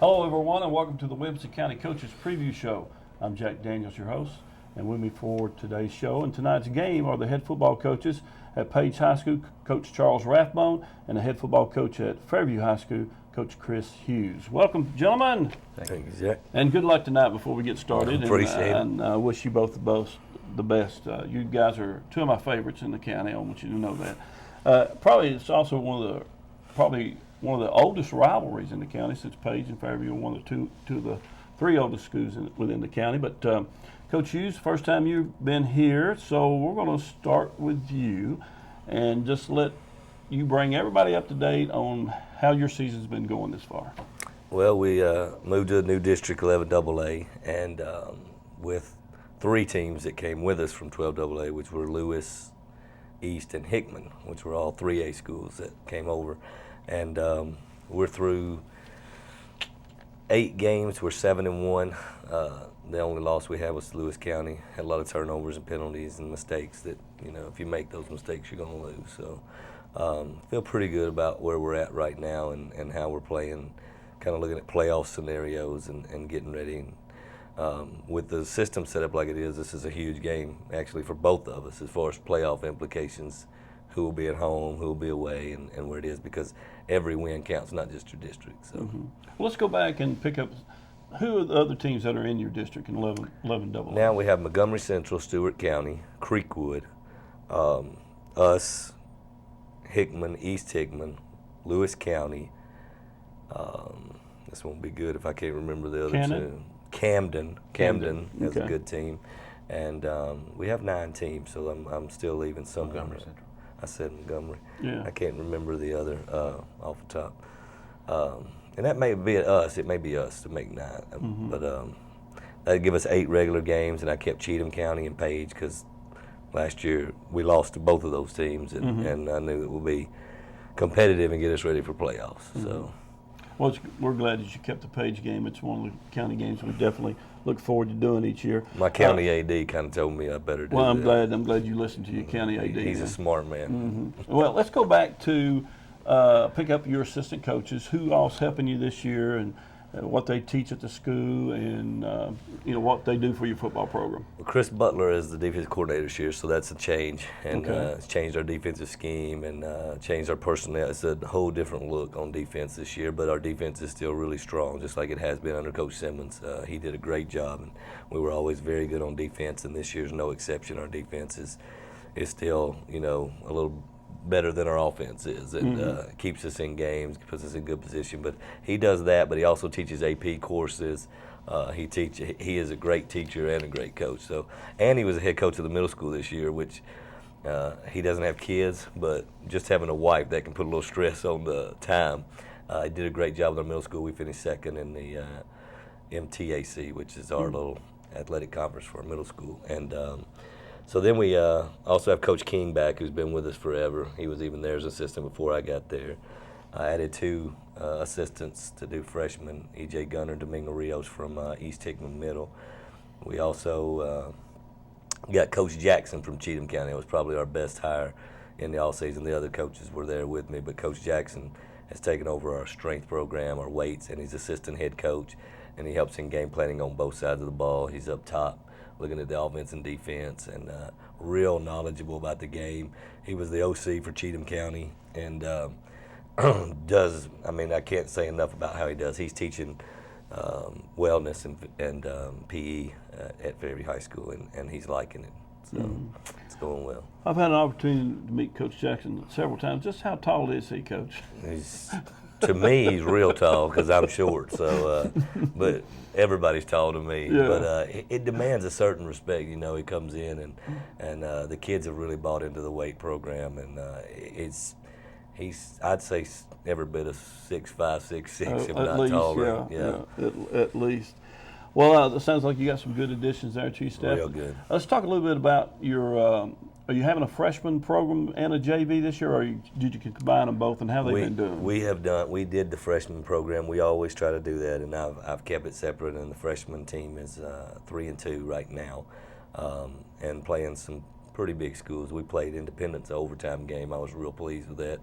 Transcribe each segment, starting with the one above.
Hello, everyone, and welcome to the Williamson County Coaches Preview Show. I'm Jack Daniels, your host, and with me for today's show and tonight's game are the head football coaches at Page High School, Coach Charles Rathbone, and the head football coach at Fairview High School, Coach Chris Hughes. Welcome, gentlemen. Thank you, Jack. And good luck tonight before we get started. Appreciate it. And I wish you both the best. You guys are two of my favorites in the county. I want you to know that. Probably it's also one of the oldest rivalries in the county, since Page and Fairview are one of two of the three oldest schools within the county. But Coach Hughes, first time you've been here, so we're going to start with you and just let you bring everybody up to date on how your season's been going this far. Well, we moved to a new district, 11AA, and with three teams that came with us from 12AA, which were Lewis, East, and Hickman, which were all 3A schools that came over. And we're through 8 games. We're 7-1. The only loss we had was Lewis County. Had a lot of turnovers and penalties and mistakes that, if you make those mistakes, you're going to lose. So feel pretty good about where we're at right now and how we're playing, kind of looking at playoff scenarios and getting ready. And, with the system set up like it is, this is a huge game, actually, for both of us as far as playoff implications. Who will be at home, who will be away, and where it is, because every win counts, not just your district. So, Well, let's go back and pick up who are the other teams that are in your district in 11 AA. Now we have Montgomery Central, Stewart County, Creekwood, us, Hickman, East Hickman, Lewis County. This won't be good if I can't remember the other two. Camden is a good team, and we have 9 teams. So I'm still leaving some. Montgomery Central. I said Montgomery. Yeah. I can't remember the other off the top. And that may be us. It may be us to make 9. But that'd give us 8 regular games, and I kept Cheatham County and Page because last year we lost to both of those teams, and I knew it would be competitive and get us ready for playoffs. So. Well, we're glad that you kept the Page game. It's one of the county games we definitely look forward to doing each year. My county AD kind of told me I better do Well, that. I'm glad you listened to your county AD. He's a smart man. Well, let's go back to pick up your assistant coaches. Who all's helping you this year, and what they teach at the school, and what they do for your football program? Well, Chris Butler is the defensive coordinator this year, so that's a change, and it's changed our defensive scheme and changed our personnel. It's a whole different look on defense this year, but our defense is still really strong, just like it has been under Coach Simmons. He did a great job, and we were always very good on defense, and this year's no exception. Our defense is still, a little better than our offense is, and keeps us in games, puts us in good position. But he does that, but he also teaches AP courses. He is a great teacher and a great coach. So, and he was a head coach of the middle school this year, which he doesn't have kids, but just having a wife, that can put a little stress on the time. He did a great job with our middle school. We finished 2nd in the MTAC, which is our little athletic conference for our middle school. And so then we also have Coach King back, who's been with us forever. He was even there as assistant before I got there. I added 2 assistants to do freshmen, E.J. Gunner, Domingo Rios from East Hickman Middle. We also got Coach Jackson from Cheatham County. It was probably our best hire in the all-season. The other coaches were there with me, but Coach Jackson has taken over our strength program, our weights, and he's assistant head coach, and he helps in game planning on both sides of the ball. He's up top, looking at the offense and defense, and real knowledgeable about the game. He was the OC for Cheatham County, and I can't say enough about how he does. He's teaching wellness and PE at Fairview High School, and he's liking it. So it's going well. I've had an opportunity to meet Coach Jackson several times. Just how tall is he, Coach? To me, he's real tall because I'm short. So, but everybody's tall to me. Yeah. But it demands a certain respect. He comes in and the kids have really bought into the weight program, and he's I'd say every bit of 6'5", 6'6", if not least, taller. Yeah. At least. Well, it sounds like you got some good additions there to your staff. Real good. Let's talk a little bit about your. Are you having a freshman program and a JV this year, or did you combine them both, and how they've been doing? We did the freshman program. We always try to do that, and I've kept it separate. And the freshman team is 3-2 right now, and playing some pretty big schools. We played Independence overtime game. I was real pleased with that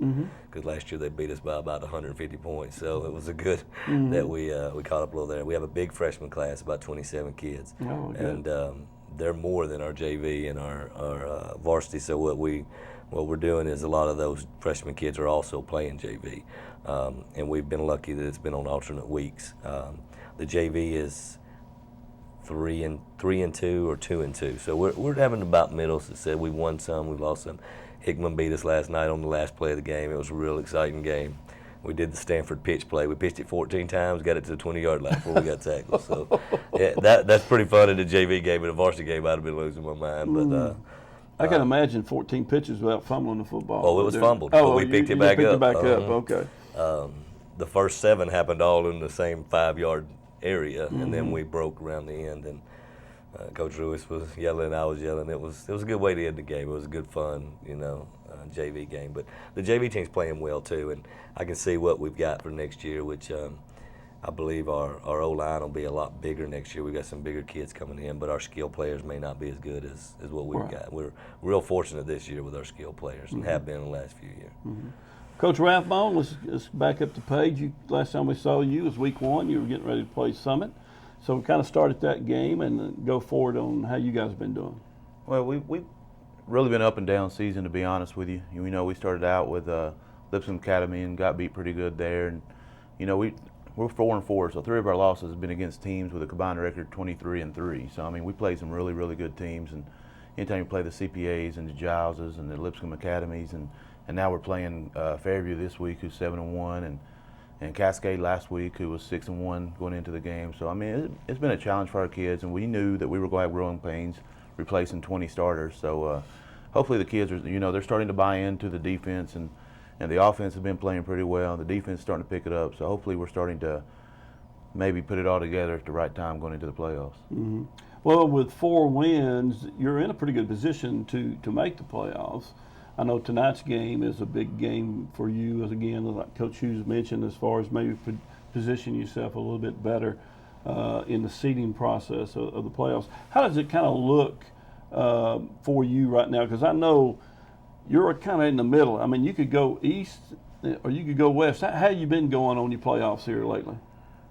because last year they beat us by about 150 points. So it was a good that we caught up a little there. We have a big freshman class, about 27 kids, and they're more than our JV and our varsity. So what we're doing is a lot of those freshman kids are also playing JV, and we've been lucky that it's been on alternate weeks. The JV is 3-2 or 2-2. So we're having about middle success. We won some, we lost some. Hickman beat us last night on the last play of the game. It was a real exciting game. We did the Stanford pitch play. We pitched it 14 times, got it to the 20-yard line before we got tackled. So yeah, that's pretty fun in the JV game. In a varsity game, I'd have been losing my mind. But I can imagine 14 pitches without fumbling the football. Oh, it was fumbled. But we picked it back up. Okay. The first 7 happened all in the same 5-yard area, and then we broke around the end, and Coach Lewis was yelling, I was yelling. It was a good way to end the game. It was a good fun, JV game. But the JV team's playing well too, and I can see what we've got for next year, which I believe our O-line will be a lot bigger next year. We've got some bigger kids coming in, but our skill players may not be as good as what we've got. We're real fortunate this year with our skill players, and have been in the last few years. Coach Rathbone, let's back up the page. Last time we saw you was week 1. You were getting ready to play Summit. So we kind of started that game and go forward on how you guys have been doing. Well, we've really been up and down season, to be honest with you. We started out with Lipscomb Academy and got beat pretty good there. And, we're 4-4, so 3 of our losses have been against teams with a combined record 23-3. So, we played some really, really good teams. And anytime you play the CPAs and the Gileses and the Lipscomb Academies, and now we're playing Fairview this week, who's 7-1, and Cascade last week, who was 6-1 going into the game. So, it's been a challenge for our kids, and we knew that we were going to have growing pains replacing 20 starters. So, hopefully the kids are, they're starting to buy into the defense, and the offense has been playing pretty well. The defense is starting to pick it up. So, hopefully we're starting to maybe put it all together at the right time going into the playoffs. Well, with 4 wins, you're in a pretty good position to make the playoffs. I know tonight's game is a big game for you, as again, like Coach Hughes mentioned, as far as maybe position yourself a little bit better in the seeding process of the playoffs. How does it kind of look for you right now? Because I know you're kind of in the middle. You could go east or you could go west. How have you been going on your playoffs here lately?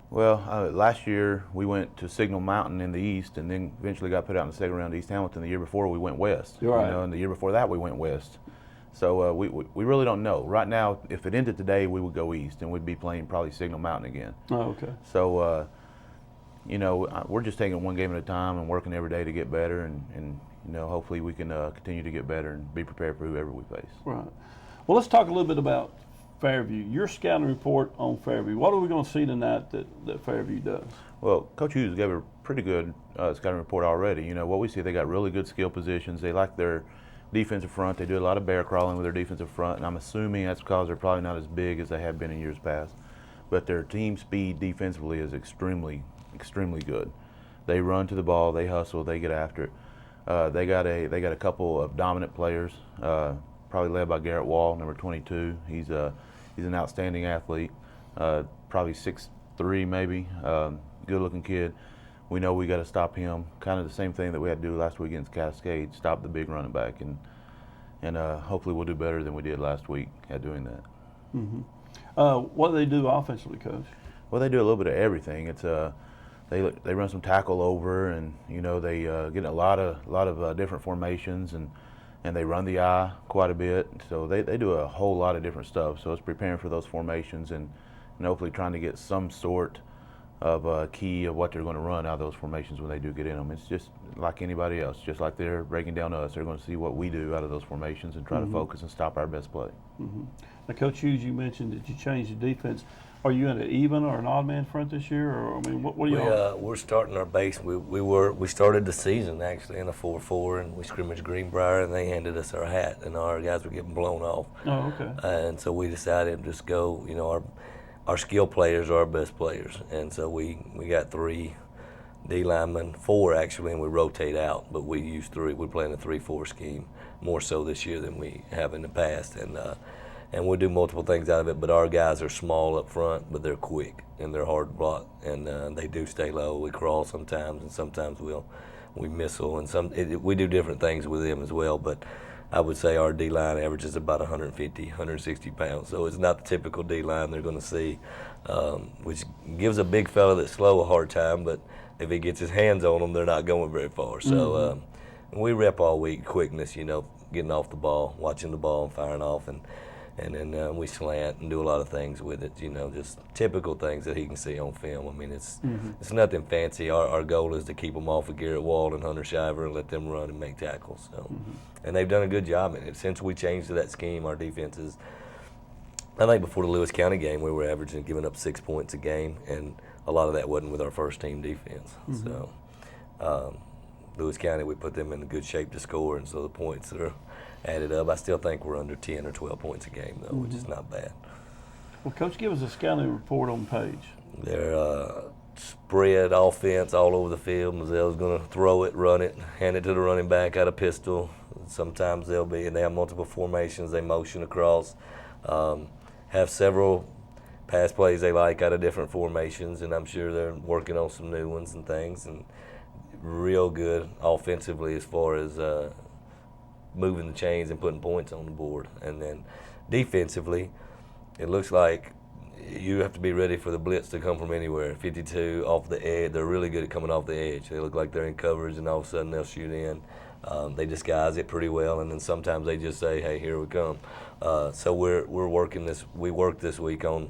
Well, last year we went to Signal Mountain in the east, and then eventually got put out in the second round to East Hamilton. The year before we went west. Right. And the year before that we went west. So we really don't know. Right now, if it ended today, we would go east, and we'd be playing probably Signal Mountain again. Oh, okay. So, we're just taking one game at a time and working every day to get better, and hopefully we can continue to get better and be prepared for whoever we face. Right. Well, let's talk a little bit about Fairview. Your scouting report on Fairview. What are we going to see tonight that Fairview does? Well, Coach Hughes gave a pretty good scouting report already. What we see, they got really good skill positions. They like their defensive front. They do a lot of bear crawling with their defensive front, and I'm assuming that's because they're probably not as big as they have been in years past. But their team speed defensively is extremely, extremely good. They run to the ball, they hustle, they get after it. They got a couple of dominant players, probably led by Garrett Wall, number 22. He's an outstanding athlete, probably 6'3" maybe, good-looking kid. We know we got to stop him. Kind of the same thing that we had to do last week against Cascade, stop the big running back, and hopefully we'll do better than we did last week at doing that. What do they do offensively, Coach? Well, they do a little bit of everything. It's they run some tackle over, and they get a lot of different formations, and they run the eye quite a bit. So they do a whole lot of different stuff. So it's preparing for those formations and hopefully trying to get some sort of a key of what they're going to run out of those formations when they do get in them. It's just like anybody else, just like they're breaking down us. They're going to see what we do out of those formations and try to focus and stop our best play. Now, Coach Hughes, you mentioned that you changed the defense. Are you in an even or an odd man front this year, or what are you? We're starting our base. We started the season actually in a 4-4, and we scrimmaged Greenbrier, and they handed us our hat, and our guys were getting blown off. Oh, okay. And so we decided to just go. Our skill players are our best players, and so we got 3 D linemen, 4 actually, and we rotate out. But we use 3. We're playing a 3-4 scheme more so this year than we have in the past, and we'll do multiple things out of it. But our guys are small up front, but they're quick and they're hard to block, and they do stay low. We crawl sometimes, and sometimes we'll we missile, and we do different things with them as well. But I would say our D-line averages about 150, 160 pounds. So it's not the typical D-line they're going to see, which gives a big fella that's slow a hard time. But if he gets his hands on them, they're not going very far. So we rep all week quickness, getting off the ball, watching the ball and firing off, and then we slant and do a lot of things with it, just typical things that he can see on film. I mean, it's nothing fancy. Our goal is to keep them off of Garrett Wald and Hunter Shiver and let them run and make tackles. So, and they've done a good job in it. Since we changed to that scheme, our defense is, I think before the Lewis County game, we were averaging giving up 6 points a game, and a lot of that wasn't with our first team defense. So Lewis County, we put them in good shape to score, and so the points that are added up, I still think we're under 10 or 12 points a game, though, which is not bad. Well, Coach, give us a scouting report on Page. They're spread offense all over the field. Mazelle's going to throw it, run it, hand it to the running back out of pistol. Sometimes they have multiple formations. They motion across. Have several pass plays they like out of different formations, and I'm sure they're working on some new ones and things. And real good offensively as far as moving the chains and putting points on the board. And then defensively, it looks like you have to be ready for the blitz to come from anywhere. 52 off the edge. They're really good at coming off the edge. They look like they're in coverage, and all of a sudden they'll shoot in. They disguise it pretty well, and then sometimes they just say, "Hey, here we come." So we're working this. We worked this week on,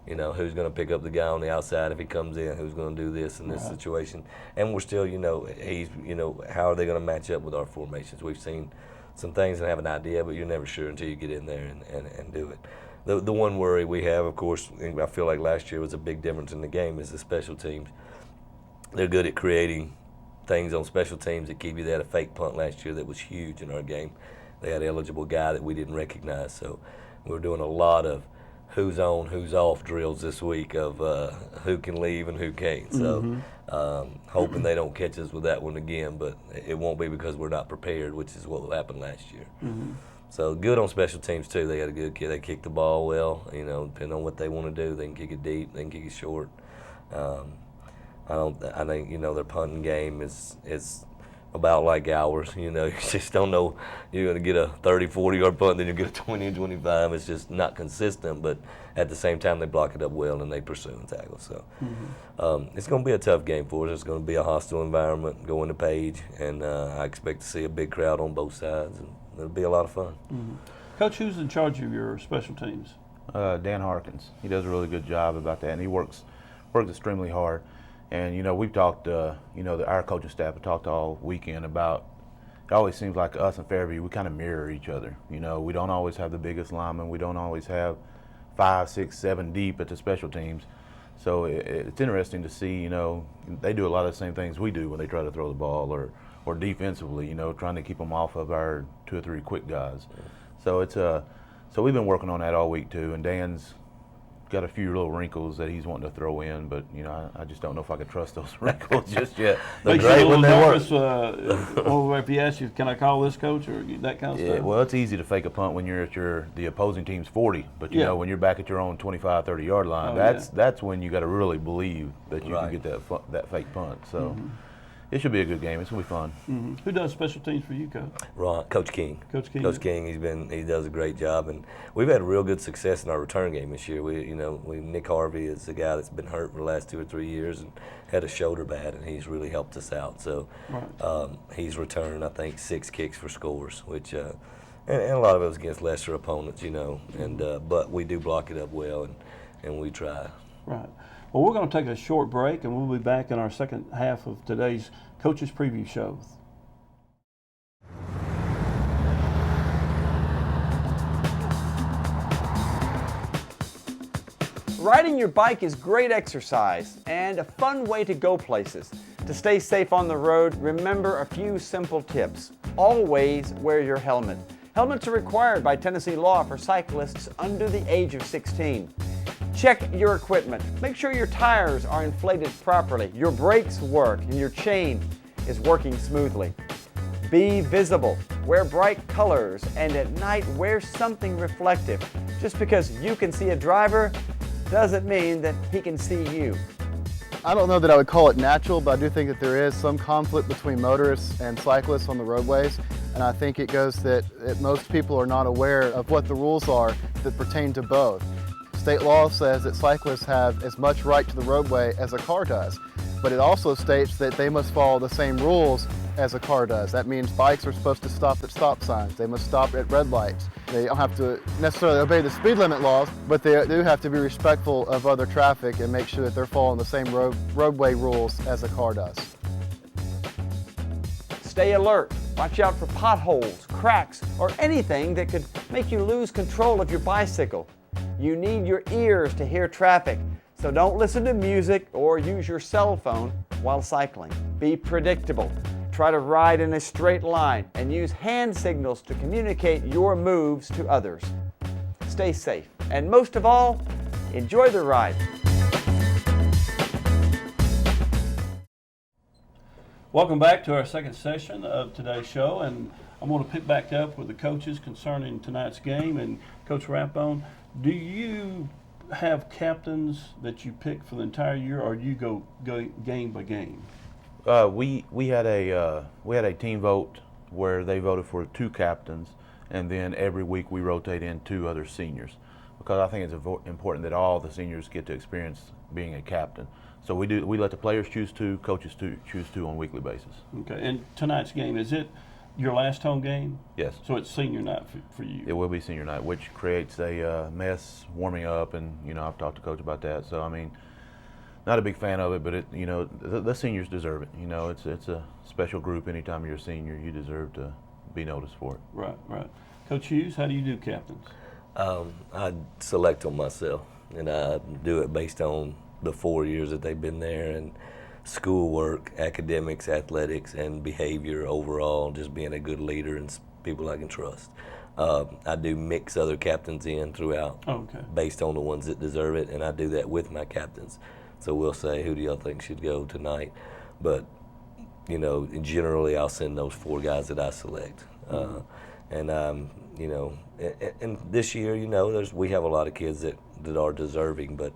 who's going to pick up the guy on the outside if he comes in, who's going to do this in this situation, and we're still, how are they going to match up with our formations? We've seen some things and have an idea, but you're never sure until you get in there and do it. The one worry we have, of course, and I feel like last year was a big difference in the game, is the special teams. They're good at creating things on special teams that keep you. They had a fake punt last year that was huge in our game. They had an eligible guy that we didn't recognize, so we were doing a lot of who's on, who's off drills this week of who can leave and who can't. So hoping they don't catch us with that one again, but it won't be because we're not prepared, which is what happened last year. So good on special teams too. They got a good kid. They kick the ball well. Depending on what they want to do, they can kick it deep, they can kick it short. I think their punting game is about like ours. You just don't know. You're going to get a 30, 40-yard punt, then you get a 20 and 25. It's just not consistent, but at the same time, they block it up well and they pursue and tackle. So it's going to be a tough game for us. It's going to be a hostile environment going to Page, and I expect to see a big crowd on both sides, and it'll be a lot of fun. Coach, who's in charge of your special teams? Dan Harkins. He does a really good job about that, and he works extremely hard. And, we've talked, our coaching staff have talked all weekend about, it always seems like us and Fairview, we kind of mirror each other. We don't always have the biggest linemen. We don't always have 5, 6, 7 deep at the special teams. So it's interesting to see, they do a lot of the same things we do when they try to throw the ball or defensively, trying to keep them off of our 2 or 3 quick guys. So so we've been working on that all week too, and Dan's got a few little wrinkles that he's wanting to throw in, but I just don't know if I can trust those wrinkles just yet. They're great when they work. If he asks you, can I call this coach, or that kind of stuff? Well, it's easy to fake a punt when you're at the opposing team's 40, but when you're back at your own 25, 30-yard line, that's when you got to really believe that you can get that fake punt. So it should be a good game. It's gonna be fun. Who does special teams for you, Coach? Coach King. Coach King. Coach King. He does a great job, and we've had real good success in our return game this year. Nick Harvey is the guy that's been hurt for the last 2 or 3 years and had a shoulder bad, and he's really helped us out. So he's returned, I think, 6 kicks for scores, which and a lot of it was against lesser opponents, And but we do block it up well, and we try. Right. Well, we're going to take a short break, and we'll be back in our second half of today's Coaches Preview Show. Riding your bike is great exercise and a fun way to go places. To stay safe on the road, remember a few simple tips. Always wear your helmet. Helmets are required by Tennessee law for cyclists under the age of 16. Check your equipment. Make sure your tires are inflated properly, your brakes work, and your chain is working smoothly. Be visible. Wear bright colors, and at night wear something reflective. Just because you can see a driver doesn't mean that he can see you. I don't know that I would call it natural, but I do think that there is some conflict between motorists and cyclists on the roadways. And I think it goes that most people are not aware of what the rules are that pertain to both. State law says that cyclists have as much right to the roadway as a car does, but it also states that they must follow the same rules as a car does. That means bikes are supposed to stop at stop signs. They must stop at red lights. They don't have to necessarily obey the speed limit laws, but they do have to be respectful of other traffic and make sure that they're following the same roadway rules as a car does. Stay alert. Watch out for potholes, cracks, or anything that could make you lose control of your bicycle. You need your ears to hear traffic, so don't listen to music or use your cell phone while cycling. Be predictable. Try to ride in a straight line and use hand signals to communicate your moves to others. Stay safe, and most of all, enjoy the ride. Welcome back to our second session of today's show, and I'm going to pick back up with the coaches concerning tonight's game. And Coach Rathbone, do you have captains that you pick for the entire year, or do you go game by game? We had a team vote where they voted for 2 captains, and then every week we rotate in 2 other seniors, because I think it's important that all the seniors get to experience being a captain. So we let the players choose 2, coaches choose 2 on a weekly basis. Okay, and tonight's game, is it your last home game? Yes. So it's senior night for you? It will be senior night, which creates a mess warming up, and I've talked to Coach about that. So I mean, not a big fan of it, but the seniors deserve it. It's a special group. Anytime you're a senior, you deserve to be noticed for it. Right. Coach Hughes, how do you do captains? I select them myself, and I do it based on the 4 years that they've been there, and schoolwork, academics, athletics, and behavior overall, just being a good leader and people I can trust. I do mix other captains in throughout based on the ones that deserve it, and I do that with my captains. So we'll say, who do y'all think should go tonight? But, generally I'll send those 4 guys that I select. And this year, we have a lot of kids that are deserving, but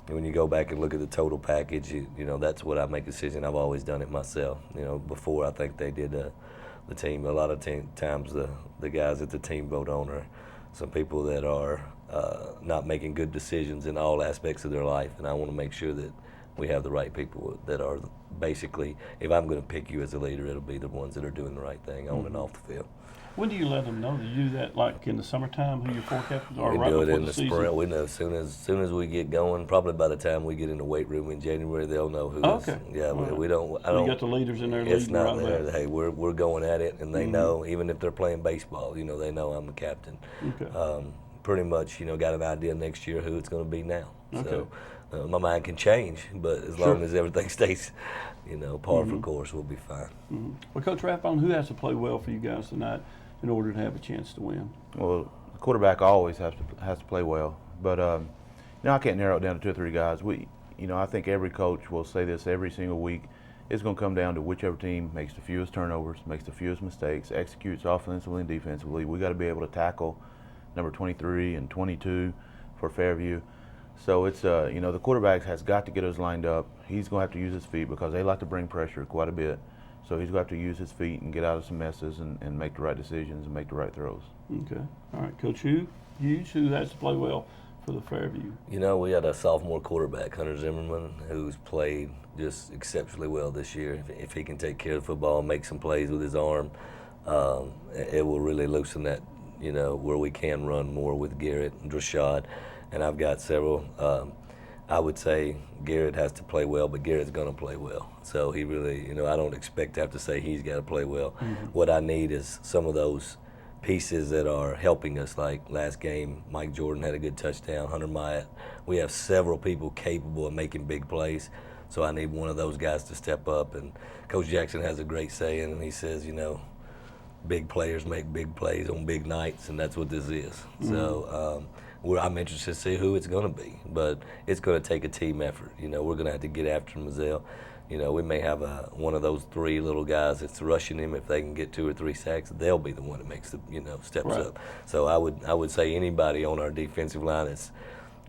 when you go back and look at the total package, that's what I make a decision. I've always done it myself. Before I think they did the team. A lot of times the guys that the team vote on are some people that are not making good decisions in all aspects of their life, and I want to make sure that we have the right people that are basically, if I'm going to pick you as a leader, it'll be the ones that are doing the right thing on and off the field. When do you let them know? Do you do that like in the summertime, who your 4 captains are? We right do it before in the season? spring. We know as soon as we get going. Probably by the time we get in the weight room in January, they'll know who. Okay. Yeah, right. we don't. You got the leaders in there. It's leading not right there. back. Hey, we're going at it, and they know. Even if they're playing baseball, they know I'm the captain. Okay. Pretty much, got an idea next year who it's going to be now. Okay. So my mind can change, but as long as everything stays, par for course, we'll be fine. Well, Coach Rathbone, who has to play well for you guys tonight in order to have a chance to win? Well, the quarterback always has to play well, but I can't narrow it down to 2 or 3 guys. I think every coach will say this every single week. It's going to come down to whichever team makes the fewest turnovers, makes the fewest mistakes, executes offensively and defensively. We got to be able to tackle number 23 and 22 for Fairview. So it's the quarterback has got to get us lined up. He's going to have to use his feet because they like to bring pressure quite a bit. So he's got to use his feet and get out of some messes and make the right decisions and make the right throws. Okay. All right. Coach Hughes, who has to play well for the Fairview? We had a sophomore quarterback, Hunter Zimmerman, who's played just exceptionally well this year. If he can take care of the football and make some plays with his arm, it will really loosen that, where we can run more with Garrett and Rashad. And I've got several. I would say Garrett has to play well, but Garrett's going to play well. So he really, I don't expect to have to say he's got to play well. What I need is some of those pieces that are helping us. Like last game, Mike Jordan had a good touchdown, Hunter Myatt. We have several people capable of making big plays. So I need one of those guys to step up. And Coach Jackson has a great saying, and he says, big players make big plays on big nights, and that's what this is. So I'm interested to see who it's going to be, but it's going to take a team effort. We're going to have to get after Mazzell. We may have one of those 3 little guys that's rushing him. If they can get 2 or 3 sacks, they'll be the one that makes the steps up. So I would say anybody on our defensive line that's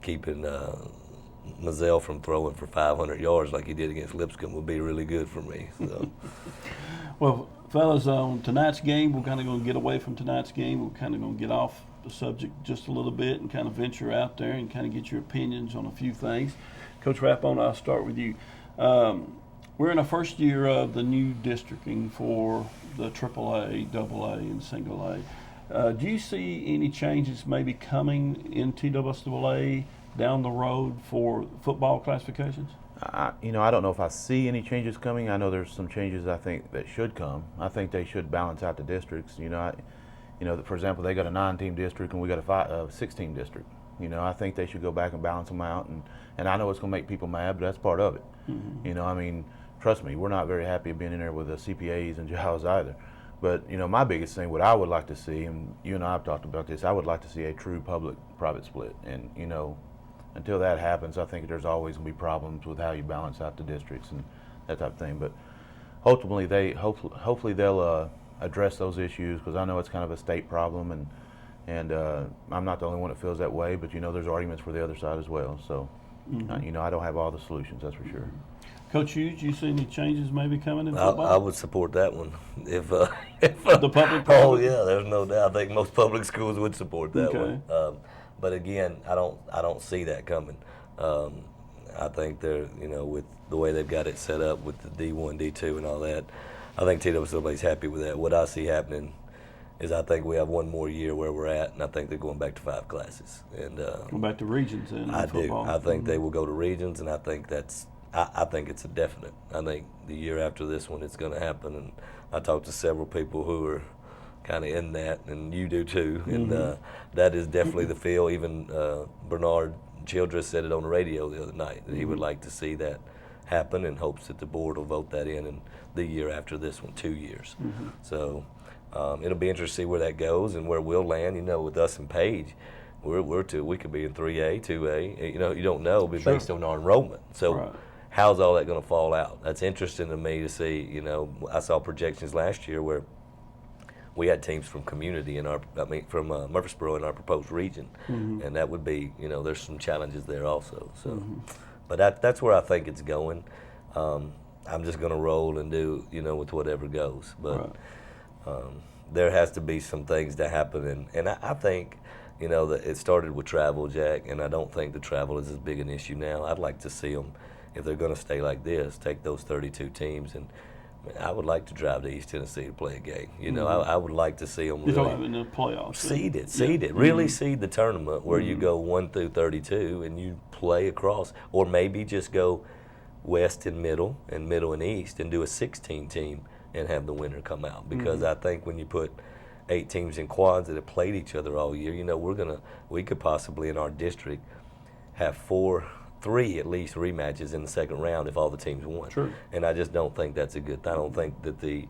keeping Mazzell from throwing for 500 yards like he did against Lipscomb would be really good for me. So. Well, fellas, on tonight's game, we're kind of going to get away from tonight's game. We're kind of going to get off the subject just a little bit and kind of venture out there and kind of get your opinions on a few things. Coach Rathbone, I'll start with you. We're in the first year of the new districting for the AAA, AA, and Single A. Do you see any changes maybe coming in TWSAA down the road for football classifications? I don't know if I see any changes coming. I know there's some changes I think that should come. I think they should balance out the districts. For example, they got a 9-team district and we got a 6-team district. I think they should go back and balance them out. And I know it's going to make people mad, but that's part of it. Mm-hmm. Trust me, we're not very happy being in there with the CPAs and JAWS either. But, my biggest thing, what I would like to see, and you and I have talked about this, I would like to see a true public-private split. And, until that happens, I think there's always going to be problems with how you balance out the districts and that type of thing. But hopefully they'll address those issues, because I know it's kind of a state problem, and I'm not the only one that feels that way. But there's arguments for the other side as well. So Mm-hmm. I don't have all the solutions, that's for sure. Coach Hughes, you see any changes maybe coming in football? I would support that one. If the public. Oh yeah, there's no doubt. I think most public schools would support that Okay. one. But again, I don't see that coming. I think they're, with the way they've got it set up with the D1, D2, and all that, I think TWSAA's happy with that. What I see happening is I think we have one more year where we're at, and I think they're going back to 5 classes. And Going back to regions in football. I think they will go to regions, and I think I think it's a definite. I think the year after this one, it's going to happen. And I talked to several people who are kind of in that, and you do too. And that is definitely the feel. Even Bernard Childress said it on the radio the other night, that he would like to see that happen, and hopes that the board will vote that in the year after this one, 2 years. So it'll be interesting to see where that goes and where we'll land. With us and Page, we could be in 3A, 2A. You don't know, based on our enrollment. So. Right. How's all that going to fall out? That's interesting to me to see. I saw projections last year where we had teams from community from Murfreesboro in our proposed region, and that would be, there's some challenges there also. So, but that's where I think it's going. I'm just going to roll and do, with whatever goes. But there has to be some things that happen, and I think. That it started with travel, Jack, and I don't think the travel is as big an issue now. I'd like to see them, if they're going to stay like this, take those 32 teams, and I would like to drive to East Tennessee to play a game. I would like to see them You're really talking in the playoffs. seed it, really seed the tournament where you go 1 through 32 and you play across, or maybe just go west and middle and east and do a 16 team and have the winner come out. Because I think when you put 8 teams in quads that have played each other all year, we could possibly in our district have 3 at least rematches in the second round if all the teams won. True. And I just don't think that's a good thing. I don't think that the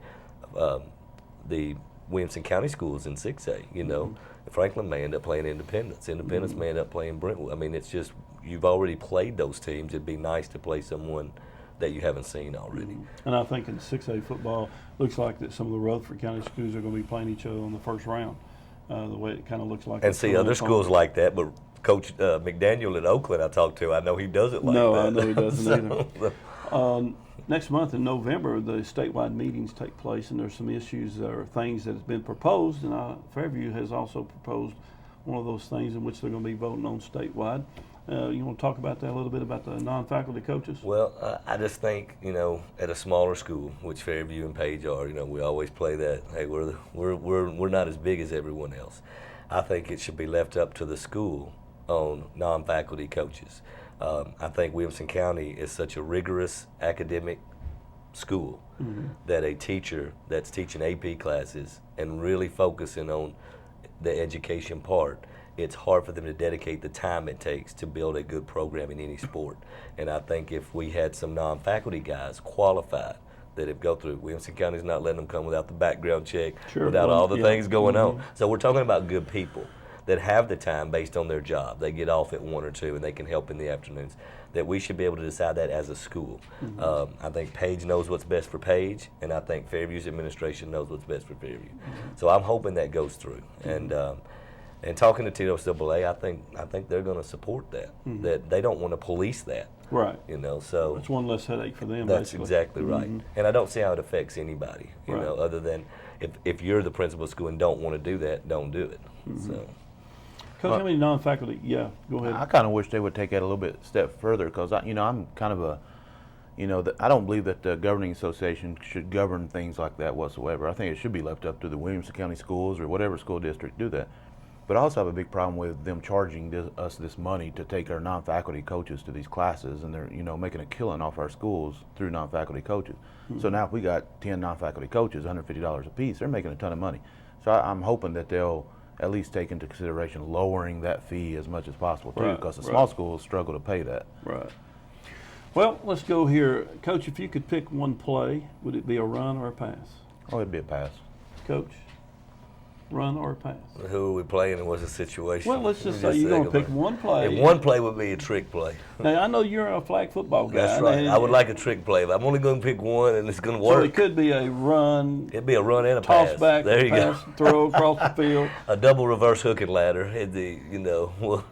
Williamson County schools in 6A, Franklin may end up playing Independence. Independence may end up playing Brentwood. I mean, it's just, you've already played those teams. It'd be nice to play someone that you haven't seen already. And I think in 6A football, looks like that some of the Rutherford County schools are going to be playing each other in the first round, the way it kind of looks like. And see other schools like that, but Coach McDaniel at Oakland I talked to, I know he doesn't like that. No, I know he doesn't either. Next month in November, the statewide meetings take place, and there's some issues or things that have been proposed, and Fairview has also proposed one of those things in which they're going to be voting on statewide. You want to talk about that a little bit, about the non-faculty coaches? Well, I just think, at a smaller school, which Fairview and Page are, we always play that, hey, we're not as big as everyone else. I think it should be left up to the school on non-faculty coaches. I think Williamson County is such a rigorous academic school that a teacher that's teaching AP classes and really focusing on the education part, it's hard for them to dedicate the time it takes to build a good program in any sport. And I think if we had some non-faculty guys qualified that have go through, Williamson County's not letting them come without the background check, without all the things going on. So we're talking about good people that have the time based on their job. They get off at 1 or 2 and they can help in the afternoons. That we should be able to decide that as a school. I think Page knows what's best for Page, and I think Fairview's administration knows what's best for Fairview. So I'm hoping that goes through. And And talking to TWCAA, I think they're going to support that. That they don't want to police that. Right. You know, so It's one less headache for them. that's basically. exactly right. And I don't see how it affects anybody. You Right. know, other than if you're the principal of school and don't want to do that, don't do it. So. Coach, how many non-faculty? Yeah, go ahead. I kind of wish they would take that a little bit step further because I'm kind of a, I don't believe that the governing association should govern things like that whatsoever. I think it should be left up to the Williamson County schools or whatever school district do that. But I also have a big problem with them charging us this money to take our non-faculty coaches to these classes, and they're making a killing off our schools through non-faculty coaches. So now if we got 10 non-faculty coaches, $150 a piece, they're making a ton of money. So I'm hoping that they'll at least take into consideration lowering that fee as much as possible too, Right, because the right. small schools struggle to pay that. Right. Well, let's go here. Coach, if you could pick one play, would it be a run or a pass? Oh, it'd be a pass. Coach, run or a pass? Who are we playing and what's the situation? Well, let's just Let say me you're going to think pick about it. one play. And one play would be a trick play. Now, I know you're a flag football guy. That's right. and- I would like a trick play. But I'm only going to pick one, and it's going to So work. it could be a run, It'd be a run and a toss pass. back, There you pass, go. throw across the field. A double reverse hook and ladder. We'll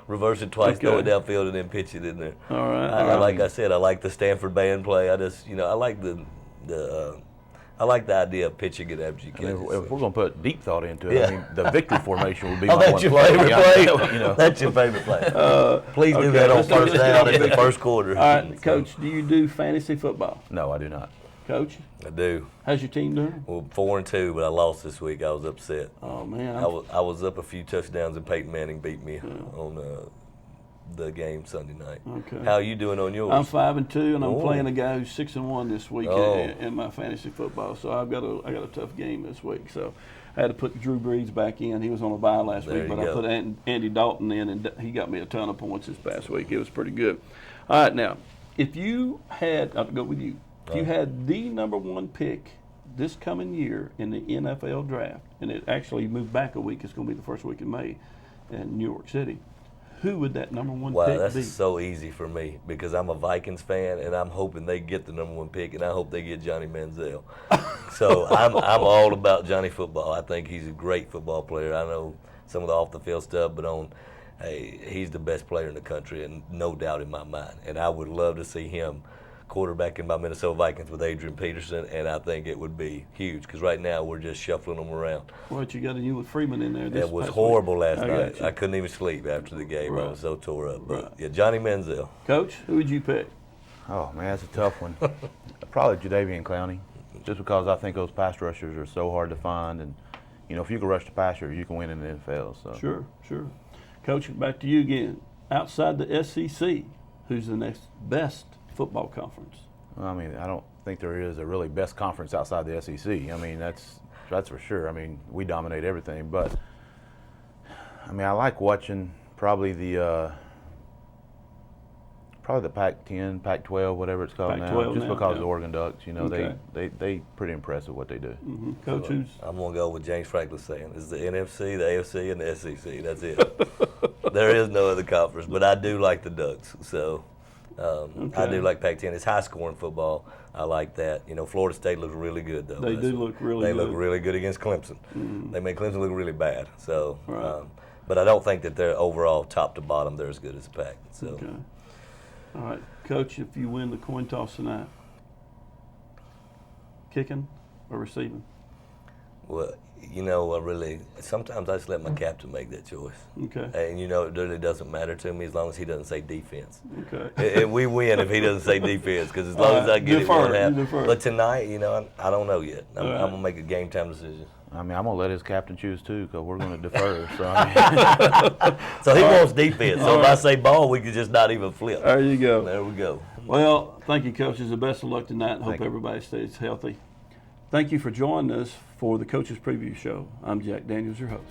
reverse it twice, throw it Okay. downfield, and then pitch it in there. All right. Like I said, I like the Stanford band play. I just, I like I like the idea of pitching it after you And catch if it. we're going to put deep thought into it, Yeah. I mean, the victory formation would be Oh, my that's one your favorite play? play. That's your favorite play. Please do okay, that on let's first get down on in the it. first quarter. All right, Coach, do you do fantasy football? No, I do not. Coach, I do. how's your team doing? Well, 4-2, but I lost this week. I was upset. Oh, man. I was up a few touchdowns, and Peyton Manning beat me on the game Sunday night. Okay. How are you doing on yours? I'm 5-2, and I'm Oh. playing a guy who's 6-1 this week Oh. in my fantasy football. So I got a tough game this week. So I had to put Drew Brees back in. He was on a bye last There week, you but I go. put Andy Dalton in, and he got me a ton of points this past week. It was pretty good. All right, now if you had, I'll go with you. If you had the number one pick this coming year in the NFL draft, and it actually moved back a week, it's going to be the first week in May in New York City. Who would that number one Wow, pick that's be? so easy for me because I'm a Vikings fan and I'm hoping they get the number one pick and I hope they get Johnny Manziel. So I'm all about Johnny football. I think he's a great football player. I know some of the off the field stuff, but he's the best player in the country and no doubt in my mind. And I would love to see him quarterbacking my Minnesota Vikings with Adrian Peterson, and I think it would be huge because right now we're just shuffling them around. What you got you with Freeman in there? This It was past horrible week? last I night. got you. I couldn't even sleep after the game. I Right. was so tore up. But Right. yeah, Johnny Manziel. Coach, who would you pick? Oh, man, that's a tough one. Probably Jadeveon Clowney, just because I think those pass rushers are so hard to find. And, if you can rush the passer, you can win in the NFL. So. Sure. Coach, back to you again. Outside the SEC, who's the next best football conference? I mean, I don't think there is a really best conference outside the SEC. I mean, that's for sure. I mean, we dominate everything. But, I mean, I like watching probably the Pac-10, Pac-12, whatever it's called now, Pac-12 just now, because yeah. the Oregon Ducks, Okay. they pretty impressive what they do. Coach, who's I'm going to go with James Franklin saying it's the NFC, the AFC, and the SEC. That's it. There is no other conference, but I do like the Ducks. So I do like Pac-10. It's high-scoring football. I like that. Florida State looks really good, though. They do look really They good. look really good against Clemson. They made Clemson look really bad. So, Right. but I don't think that they're overall top to bottom they're as good as the Pac. So. okay? All right, Coach. If you win the coin toss tonight, kicking or receiving? Well, sometimes I just let my captain make that choice. Okay. And it really doesn't matter to me as long as he doesn't say defense. Okay. And we win if he doesn't say defense because as long as I get Defer, it, one half. you defer. But tonight, I don't know yet. I'm right. going to make a game time decision. I mean, I'm going to let his captain choose, too, because we're going to defer. So, I mean, So he wants defense. So if I say ball, we could just not even flip. There you go. There we go. Well, thank you, coaches. The best of luck tonight. Hope Thank you. everybody stays healthy. Thank you for joining us for the Coaches Preview Show. I'm Jack Daniels, your host.